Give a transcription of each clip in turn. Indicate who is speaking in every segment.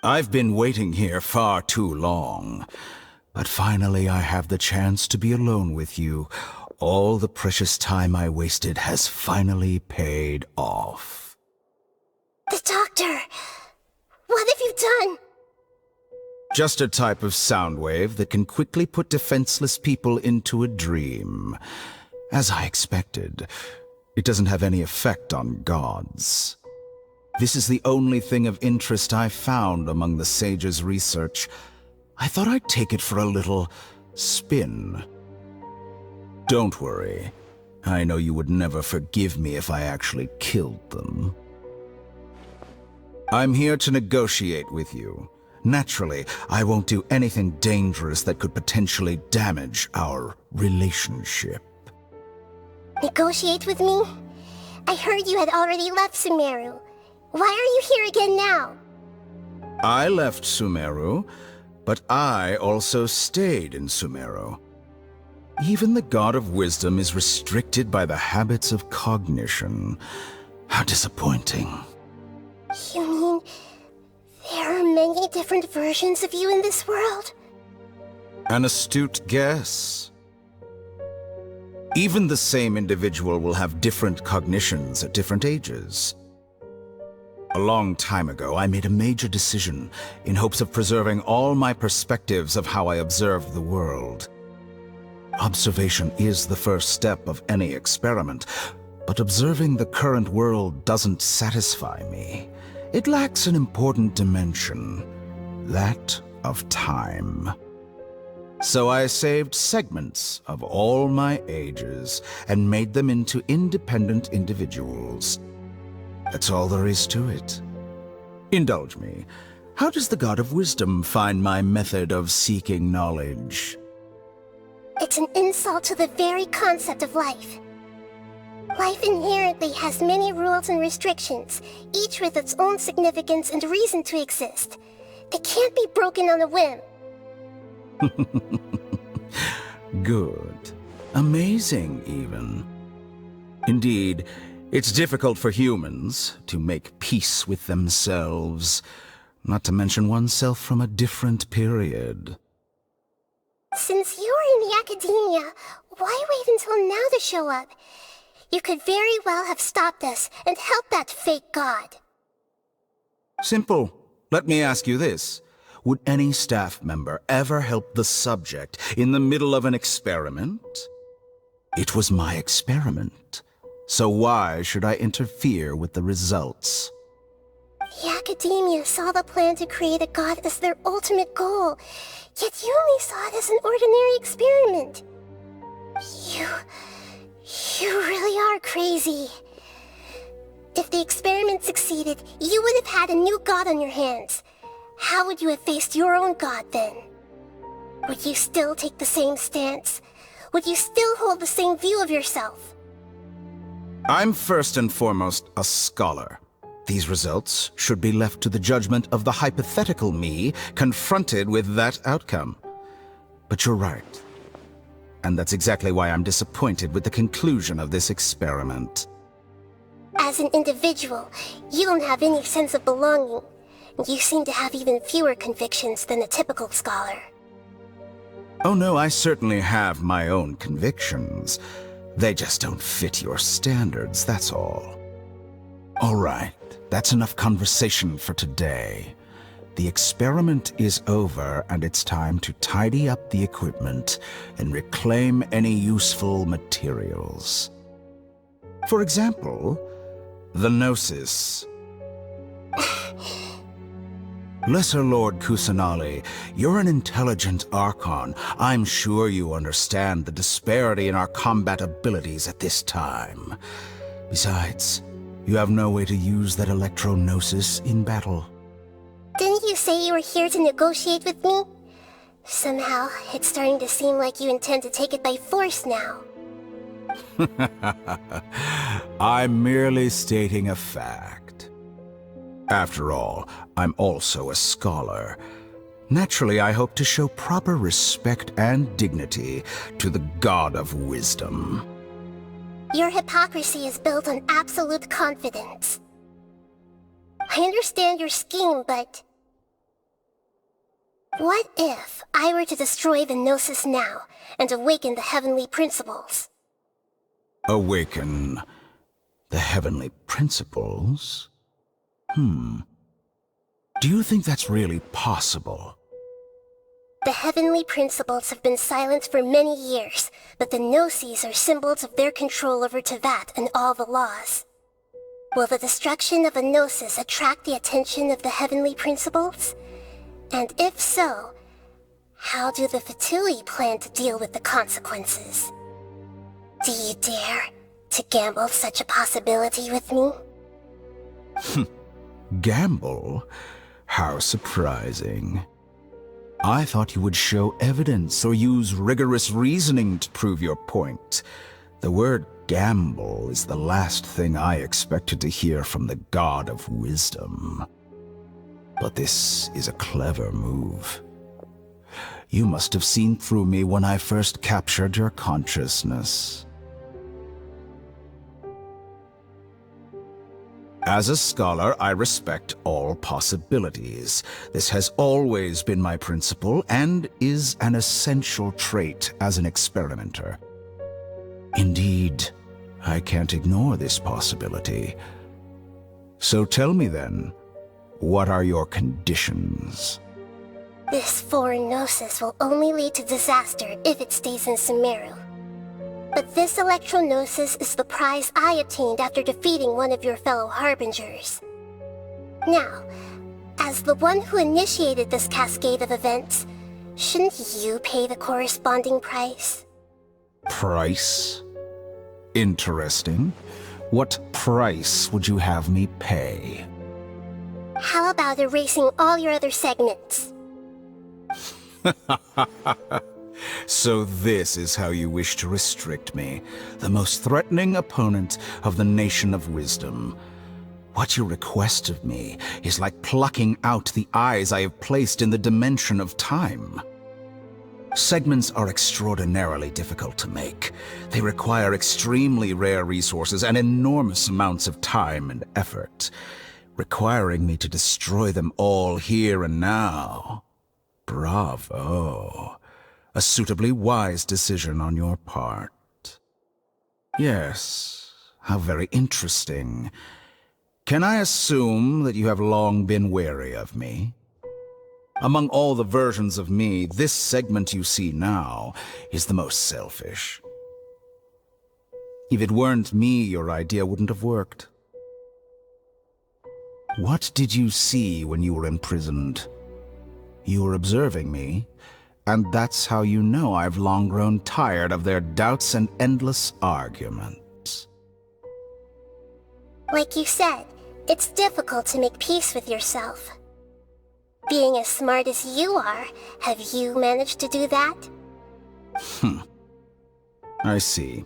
Speaker 1: I've been waiting here far too long, but finally I have the chance to be alone with you. All the precious time I wasted has finally paid off.
Speaker 2: The doctor! What have you done?
Speaker 1: Just a type of sound wave that can quickly put defenseless people into a dream. As I expected, it doesn't have any effect on gods. This is the only thing of interest I found among the sage's research. I thought I'd take it for a little spin. Don't worry. I know you would never forgive me if I actually killed them. I'm here to negotiate with you. Naturally, I won't do anything dangerous that could potentially damage our relationship.
Speaker 2: Negotiate with me? I heard you had already left Sumeru. Why are you here again now?
Speaker 1: I left Sumeru, but I also stayed in Sumeru. Even the God of Wisdom is restricted by the habits of cognition. How disappointing.
Speaker 2: You mean there are many different versions of you in this world?
Speaker 1: An astute guess. Even the same individual will have different cognitions at different ages. A long time ago, I made a major decision in hopes of preserving all my perspectives of how I observed the world. Observation is the first step of any experiment, but observing the current world doesn't satisfy me. It lacks an important dimension, that of time. So I saved segments of all my ages and made them into independent individuals. That's all there is to it. Indulge me. How does the God of Wisdom find my method of seeking knowledge?
Speaker 2: It's an insult to the very concept of life. Life inherently has many rules and restrictions, each with its own significance and reason to exist. They can't be broken on a whim.
Speaker 1: Good. Amazing, even. Indeed, it's difficult for humans to make peace with themselves, not to mention oneself from a different period.
Speaker 2: Since you're in the academia, why wait until now to show up? You could very well have stopped us and helped that fake god.
Speaker 1: Simple. Let me ask you this. Would any staff member ever help the subject in the middle of an experiment? It was my experiment. So why should I interfere with the results?
Speaker 2: The academia saw the plan to create a god as their ultimate goal, yet you only saw it as an ordinary experiment. You really are crazy. If the experiment succeeded, you would have had a new god on your hands. How would you have faced your own god then? Would you still take the same stance? Would you still hold the same view of yourself?
Speaker 1: I'm first and foremost a scholar. These results should be left to the judgment of the hypothetical me confronted with that outcome. But you're right. And that's exactly why I'm disappointed with the conclusion of this experiment.
Speaker 2: As an individual, you don't have any sense of belonging. You seem to have even fewer convictions than a typical scholar.
Speaker 1: Oh no, I certainly have my own convictions. They just don't fit your standards, that's all. All right, that's enough conversation for today. The experiment is over, and it's time to tidy up the equipment and reclaim any useful materials. For example, the Gnosis. Lesser Lord Kusanali, you're an intelligent Archon. I'm sure you understand the disparity in our combat abilities at this time. Besides, you have no way to use that Electro-Gnosis in battle.
Speaker 2: Didn't you say you were here to negotiate with me? Somehow, it's starting to seem like you intend to take it by force now.
Speaker 1: I'm merely stating a fact. After all, I'm also a scholar. Naturally, I hope to show proper respect and dignity to the God of Wisdom.
Speaker 2: Your hypocrisy is built on absolute confidence. I understand your scheme, but What if I were to destroy the Gnosis now and awaken the heavenly principles?
Speaker 1: Awaken the heavenly principles? Do you think that's really possible?
Speaker 2: The heavenly principles have been silent for many years, but the Gnosis are symbols of their control over Tevat and all the laws. Will the destruction of a Gnosis attract the attention of the heavenly principles? And if so, how do the Fatui plan to deal with the consequences? Do you dare to gamble such a possibility with me?
Speaker 1: Gamble? How surprising. I thought you would show evidence or use rigorous reasoning to prove your point. The word gamble is the last thing I expected to hear from the god of wisdom. But this is a clever move. You must have seen through me when I first captured your consciousness. As a scholar, I respect all possibilities. This has always been my principle and is an essential trait as an experimenter. Indeed, I can't ignore this possibility. So tell me then, what are your conditions?
Speaker 2: This foreign Gnosis will only lead to disaster if it stays in Sumeru. But this Electro-Gnosis is the prize I obtained after defeating one of your fellow Harbingers. Now, as the one who initiated this cascade of events, shouldn't you pay the corresponding price?
Speaker 1: Price? Interesting. What price would you have me pay?
Speaker 2: How about erasing all your other segments?
Speaker 1: So this is how you wish to restrict me, the most threatening opponent of the Nation of Wisdom. What you request of me is like plucking out the eyes I have placed in the dimension of time. Segments are extraordinarily difficult to make. They require extremely rare resources and enormous amounts of time and effort. Requiring me to destroy them all here and now. Bravo. A suitably wise decision on your part. Yes, how very interesting. Can I assume that you have long been wary of me? Among all the versions of me, this segment you see now is the most selfish. If it weren't me, your idea wouldn't have worked. What did you see when you were imprisoned? You were observing me, and that's how you know I've long grown tired of their doubts and endless arguments.
Speaker 2: Like you said, it's difficult to make peace with yourself. Being as smart as you are, have you managed to do that?
Speaker 1: I see.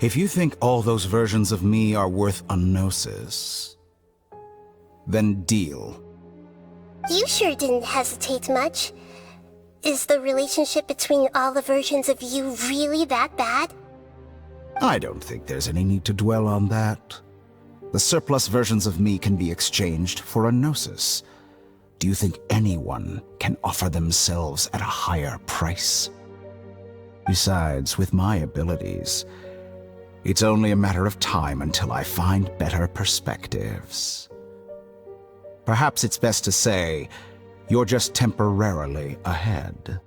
Speaker 1: If you think all those versions of me are worth a gnosis, then deal.
Speaker 2: You sure didn't hesitate much. Is the relationship between all the versions of you really that bad?
Speaker 1: I don't think there's any need to dwell on that. The surplus versions of me can be exchanged for a gnosis. Do you think anyone can offer themselves at a higher price? Besides, with my abilities, it's only a matter of time until I find better perspectives. Perhaps it's best to say, you're just temporarily ahead.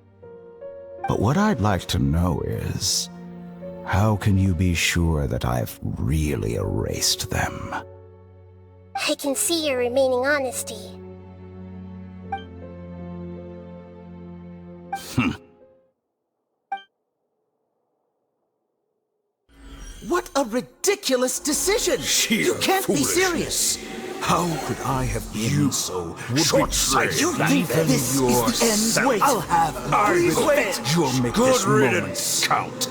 Speaker 1: But what I'd like to know is, how can you be sure that I've really erased them?
Speaker 2: I can see your remaining honesty.
Speaker 3: What a ridiculous decision! You can't be serious!
Speaker 1: How could I have been so short-sighted?
Speaker 3: You think this is the end? Wait, I'll have
Speaker 1: Please wait! You'll make this moment count.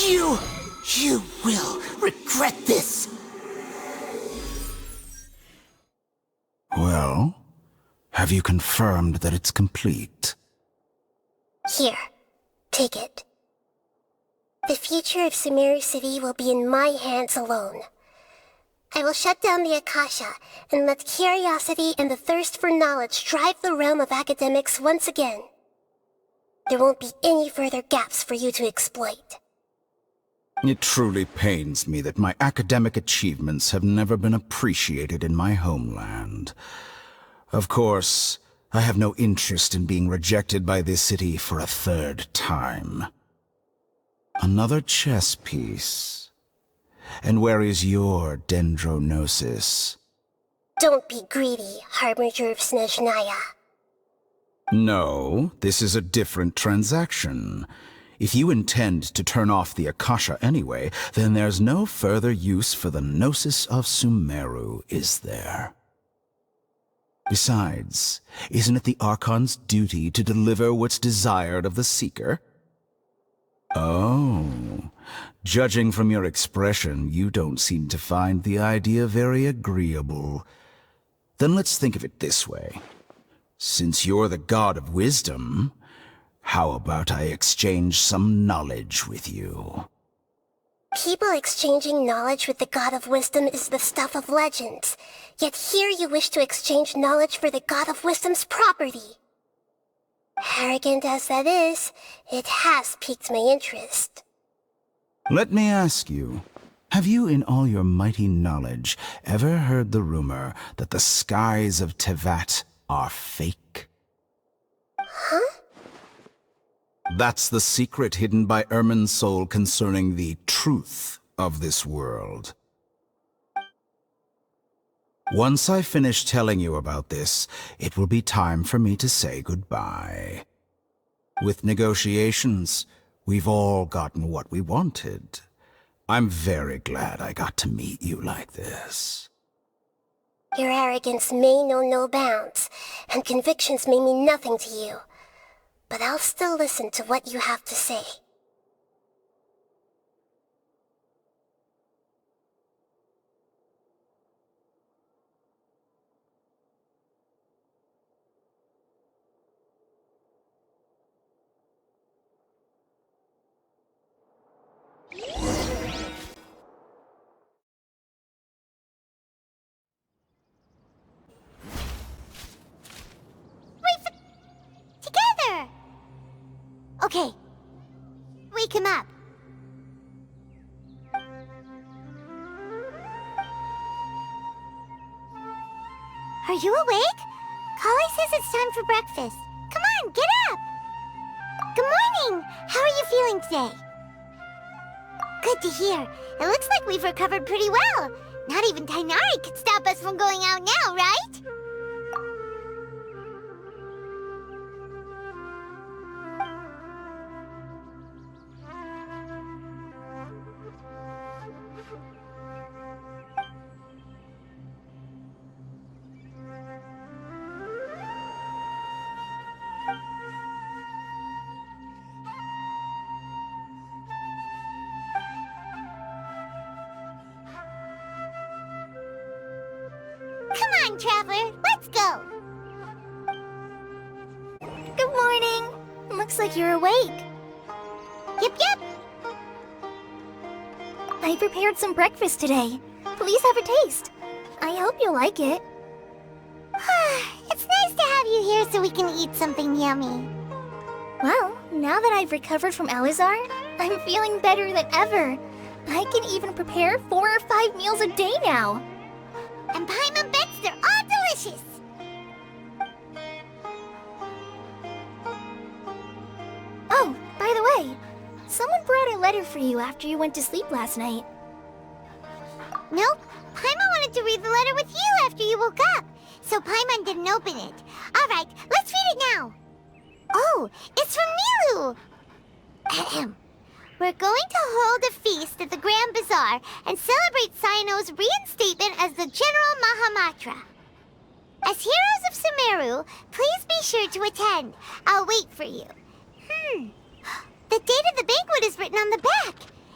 Speaker 3: You will regret this!
Speaker 1: Well, have you confirmed that it's complete?
Speaker 2: Here, take it. The future of Sumeru City will be in my hands alone. I will shut down the Akasha and let curiosity and the thirst for knowledge drive the realm of academics once again. There won't be any further gaps for you to exploit.
Speaker 1: It truly pains me that my academic achievements have never been appreciated in my homeland. Of course, I have no interest in being rejected by this city for a third time. Another chess piece. And where is your dendronosis?
Speaker 2: Don't be greedy, Harbinger of Snezhnaya.
Speaker 1: No, this is a different transaction. If you intend to turn off the Akasha anyway, then there's no further use for the Gnosis of Sumeru, is there? Besides, isn't it the Archon's duty to deliver what's desired of the Seeker? Oh, judging from your expression, you don't seem to find the idea very agreeable. Then let's think of it this way. Since you're the God of Wisdom, how about I exchange some knowledge with you?
Speaker 2: People exchanging knowledge with the God of Wisdom is the stuff of legends. Yet here you wish to exchange knowledge for the God of Wisdom's property. Arrogant as that is, it has piqued my interest.
Speaker 1: Let me ask you, have you in all your mighty knowledge ever heard the rumor that the skies of Tevat are fake?
Speaker 2: Huh?
Speaker 1: That's the secret hidden by Ermin's soul concerning the truth of this world. Once I finish telling you about this, it will be time for me to say goodbye. With negotiations, we've all gotten what we wanted. I'm very glad I got to meet you like this.
Speaker 2: Your arrogance may know no bounds, and convictions may mean nothing to you. But I'll still listen to what you have to say.
Speaker 4: Together! Okay. Wake him up. Are you awake? Kali says it's time for breakfast. Come on, get up! Good morning! How are you feeling today? Good to hear. It looks like we've recovered pretty well. Not even Tainari could stop us from going out now, right? Come on, Traveler, let's go! Good morning! Looks like you're awake. Yep.
Speaker 5: I prepared some breakfast today. Please have a taste. I hope you'll like it.
Speaker 4: It's nice to have you here so we can eat something yummy.
Speaker 5: Well, now that I've recovered from Alizar, I'm feeling better than ever. I can even prepare 4 or 5 meals a day now.
Speaker 4: And Paimon bets they're all delicious.
Speaker 5: Oh, by the way, someone brought a letter for you after you went to sleep last night.
Speaker 4: Nope, Paimon wanted to read the letter with you after you woke up, so Paimon didn't open it. All right, let's read it now. Oh, it's from Milu. Ahem. We're going to hold a feast at the Grand Bazaar and celebrate Cyano's reinstatement as the General Mahamatra. As heroes of Sumeru, please be sure to attend. I'll wait for you. The date of the banquet is written on the back.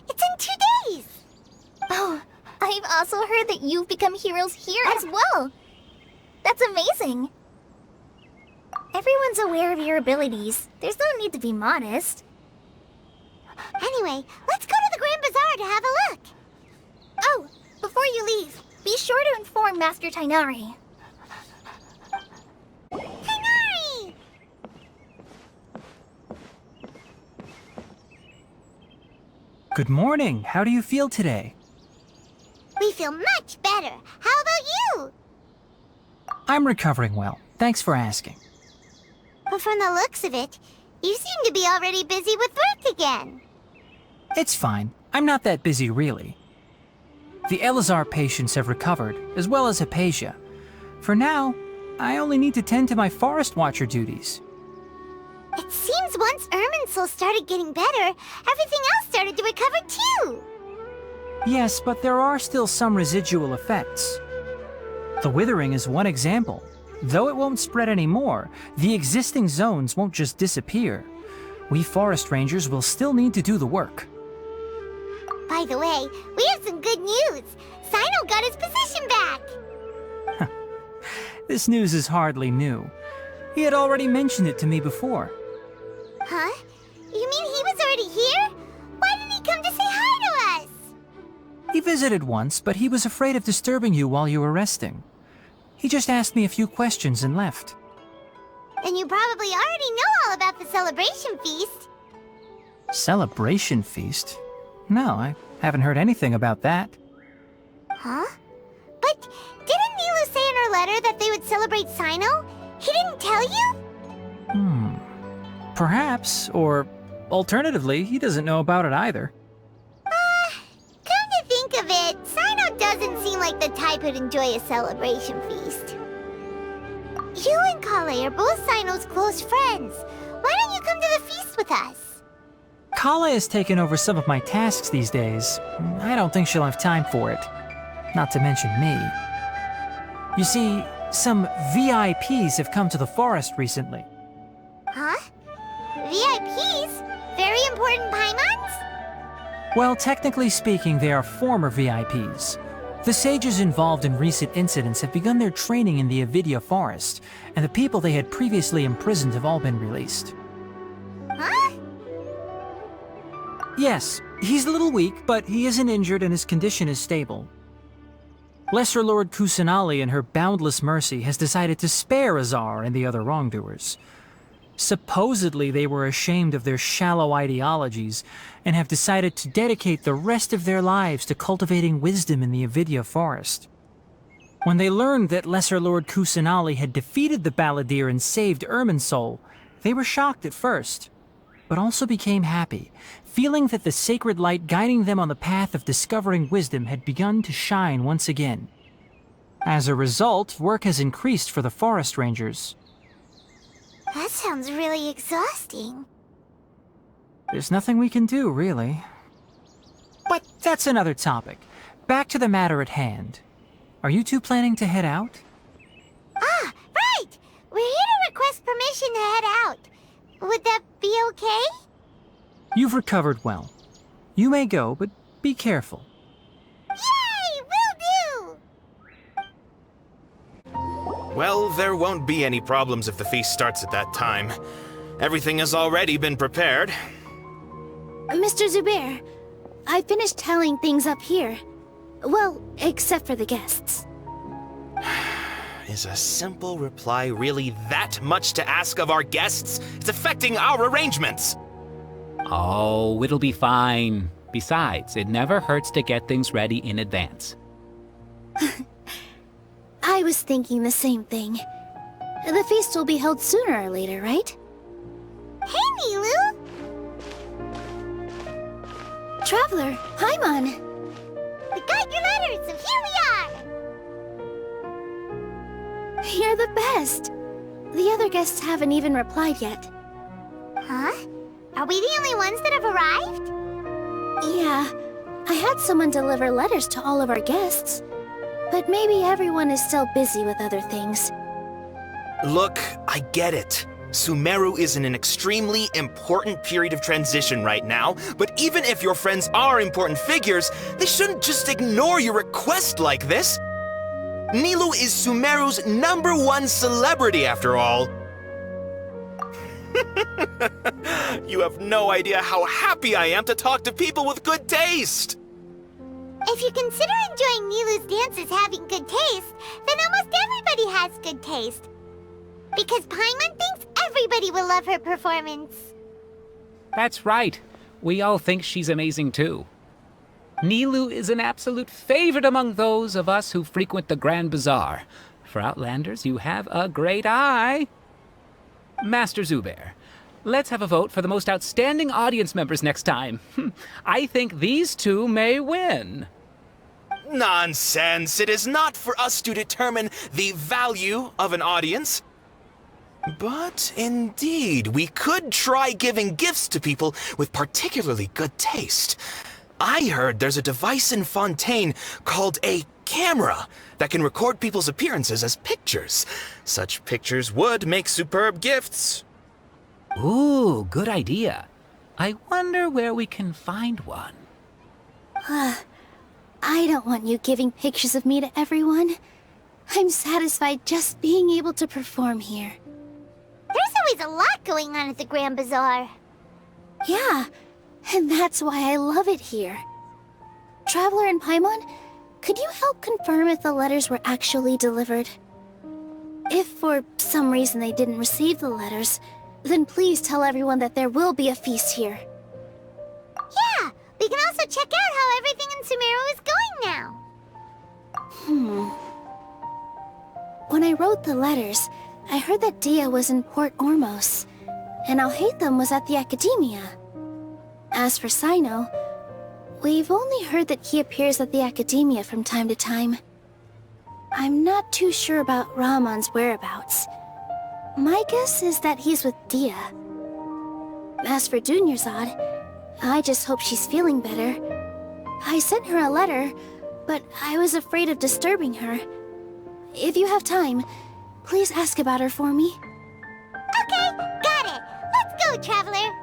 Speaker 4: It's in 2 days.
Speaker 5: Oh, I've also heard that you've become heroes here as well. That's amazing. Everyone's aware of your abilities. There's no need to be modest.
Speaker 4: Anyway, let's go to the Grand Bazaar to have a look.
Speaker 5: Oh, before you leave, Be sure to inform Master Tainari.
Speaker 4: Tainari!
Speaker 6: Good morning. How do you feel today?
Speaker 4: We feel much better. How about you?
Speaker 6: I'm recovering well. Thanks for asking.
Speaker 4: But from the looks of it, you seem to be already busy with work again.
Speaker 6: It's fine. I'm not that busy, really. The Elazar patients have recovered, as well as Hypatia. For now, I only need to tend to my Forest Watcher duties.
Speaker 4: It seems once Irminsul started getting better, everything else started to recover too.
Speaker 6: Yes, but there are still some residual effects. The withering is one example. Though it won't spread anymore, the existing zones won't just disappear. We forest rangers will still need to do the work.
Speaker 4: By the way, we have some good news. Sino got his position back.
Speaker 6: This news is hardly new. He had already mentioned it to me before.
Speaker 4: Huh? You mean he was already here? Why didn't he come to say hi to us?
Speaker 6: He visited once, but he was afraid of disturbing you while you were resting. He just asked me a few questions and left.
Speaker 4: Then you probably already know all about the celebration feast.
Speaker 6: Celebration feast? No, I haven't heard anything about that.
Speaker 4: Huh? But didn't Nilu say in her letter that they would celebrate Sino? He didn't tell you?
Speaker 6: Perhaps, or alternatively, he doesn't know about it either.
Speaker 4: Come to think of it, Sino doesn't seem like the type who'd enjoy a celebration feast. You and Kale are both Sino's close friends. Why don't you come to the feast with us?
Speaker 6: Kale has taken over some of my tasks these days. I don't think she'll have time for it. Not to mention me. You see, some VIPs have come to the forest recently.
Speaker 4: Huh? VIPs? Very important Paimons?
Speaker 6: Well, technically speaking, they are former VIPs. The sages involved in recent incidents have begun their training in the Avidya forest, and the people they had previously imprisoned have all been released.
Speaker 4: Huh?
Speaker 6: Yes, he's a little weak, but he isn't injured and his condition is stable. Lesser Lord Kusanali, in her boundless mercy, has decided to spare Azar and the other wrongdoers. Supposedly, they were ashamed of their shallow ideologies and have decided to dedicate the rest of their lives to cultivating wisdom in the Avidya forest. When they learned that Lesser Lord Kusanali had defeated the Balladeer and saved Irminsul, they were shocked at first, but also became happy, feeling that the sacred light guiding them on the path of discovering wisdom had begun to shine once again. As a result, work has increased for the forest rangers.
Speaker 4: That sounds really exhausting.
Speaker 6: There's nothing we can do, really. But that's another topic. Back to the matter at hand. Are you two planning to head out?
Speaker 4: Ah, right! We're here to request permission to head out. Would that be okay?
Speaker 6: You've recovered well. You may go, but be careful.
Speaker 4: Yay! Will do!
Speaker 7: Well, there won't be any problems if the feast starts at that time. Everything has already been prepared.
Speaker 5: Mr. Zubair, I finished tallying things up here. Well, except for the guests.
Speaker 7: Is a simple reply really that much to ask of our guests? It's affecting our arrangements.
Speaker 8: Oh, it'll be fine. Besides, it never hurts to get things ready in advance.
Speaker 5: I was thinking the same thing. The feast will be held sooner or later, right?
Speaker 4: Hey, Nilu!
Speaker 5: Traveler, Paimon!
Speaker 4: We got your letters, so here we are!
Speaker 5: You're the best! The other guests haven't even replied yet.
Speaker 4: Huh? Are we the only ones that have arrived?
Speaker 5: Yeah, I had someone deliver letters to all of our guests. But maybe everyone is still busy with other things.
Speaker 7: Look, I get it. Sumeru is in an extremely important period of transition right now, but even if your friends are important figures, they shouldn't just ignore your request like this. Nilu is Sumeru's #1 celebrity, after all. You have no idea how happy I am to talk to people with good taste.
Speaker 4: If you consider enjoying Nilu's dances having good taste, then almost everybody has good taste. Because Paimon thinks everybody will love her performance.
Speaker 8: That's right. We all think she's amazing too. Nilu is an absolute favorite among those of us who frequent the Grand Bazaar. For Outlanders, you have a great eye. Master Zubair, let's have a vote for the most outstanding audience members next time. I think these two may win.
Speaker 7: Nonsense! It is not for us to determine the value of an audience. But indeed, we could try giving gifts to people with particularly good taste. I heard there's a device in Fontaine called a camera that can record people's appearances as pictures. Such pictures would make superb gifts.
Speaker 8: Ooh, good idea. I wonder where we can find one.
Speaker 5: I don't want you giving pictures of me to everyone. I'm satisfied just being able to perform here.
Speaker 4: There's always a lot going on at the Grand Bazaar.
Speaker 5: Yeah, and that's why I love it here. Traveler and Paimon, could you help confirm if the letters were actually delivered? If for some reason they didn't receive the letters, then please tell everyone that there will be a feast here.
Speaker 4: Yeah, we can also check out how everything in Sumeru is going now.
Speaker 5: When I wrote the letters, I heard that Dia was in Port Ormos, and Alhaitham was at the Academia. As for Sino, we've only heard that he appears at the Academia from time to time. I'm not too sure about Ramon's whereabouts. My guess is that he's with Dia. As for Dunyarzad, I just hope she's feeling better. I sent her a letter, but I was afraid of disturbing her. If you have time, please ask about her for me.
Speaker 4: Okay, got it. Let's go, Traveler.